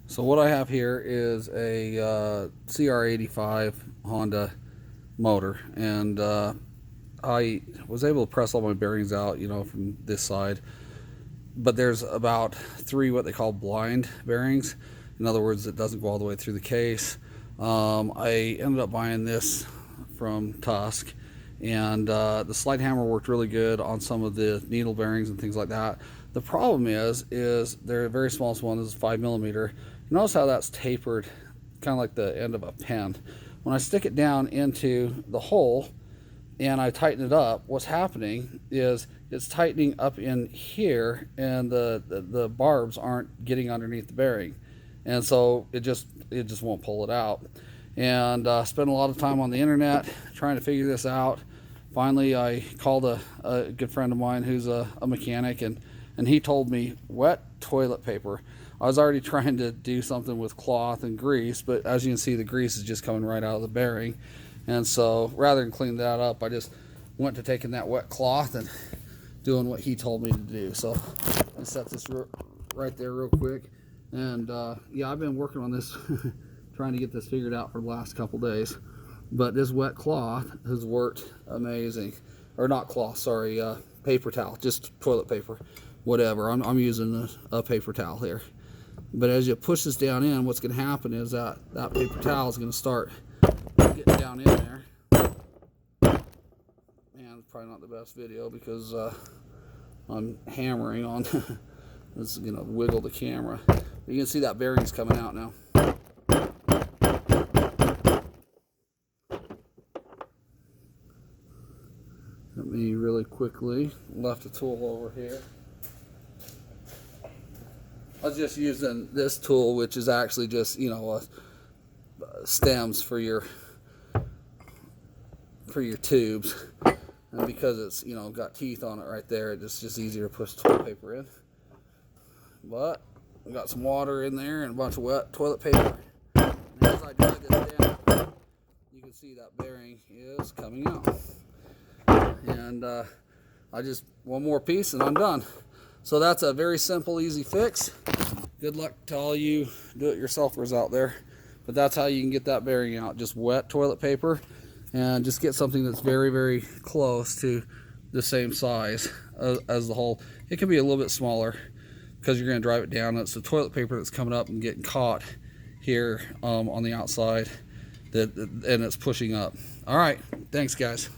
So what I have here is a CR85 Honda motor, and I was able to press all my bearings out, from this side. But there's about 3 what they call blind bearings. In other words, it doesn't go all the way through the case. I ended up buying this from Tusk, and the slide hammer worked really good on some of the needle bearings and things like that. The problem is they're very smallest one. This is 5 millimeter. You notice how that's tapered, kind of like the end of a pen. When I stick it down into the hole and I tighten it up, what's happening is it's tightening up in here, and the barbs aren't getting underneath the bearing, and so it just won't pull it out. And spent a lot of time on the internet trying to figure this out. Finally, I called a good friend of mine who's a mechanic, and he told me wet toilet paper. I was already trying to do something with cloth and grease, but as you can see, the grease is just coming right out of the bearing. And so rather than clean that up, I just went to taking that wet cloth and doing what he told me to do. So I set this right there real quick. And yeah, I've been working on this, trying to get this figured out for the last couple days. But this wet cloth has worked amazing. Or not cloth, sorry, paper towel, just toilet paper, whatever. I'm using a paper towel here. But as you push this down in, what's going to happen is that paper towel is going to start getting down in there. Man, it's probably not the best video because I'm hammering on. This is going to wiggle the camera. You can see that bearing's coming out now. Let me really quickly left the tool over here. I was just using this tool, which is actually just, stems for your tubes, and because it's got teeth on it right there, it's just easier to push toilet paper in. But I got some water in there and a bunch of wet toilet paper, and as I drag this down, you can see that bearing is coming out. And I just one more piece and I'm done. So that's a very simple, easy fix. Good luck to all you do-it-yourselfers out there. But that's how you can get that bearing out. Just wet toilet paper, and just get something that's very, very close to the same size as the hole. It can be a little bit smaller because you're going to drive it down. It's the toilet paper that's coming up and getting caught here on the outside, and it's pushing up. All right, thanks guys.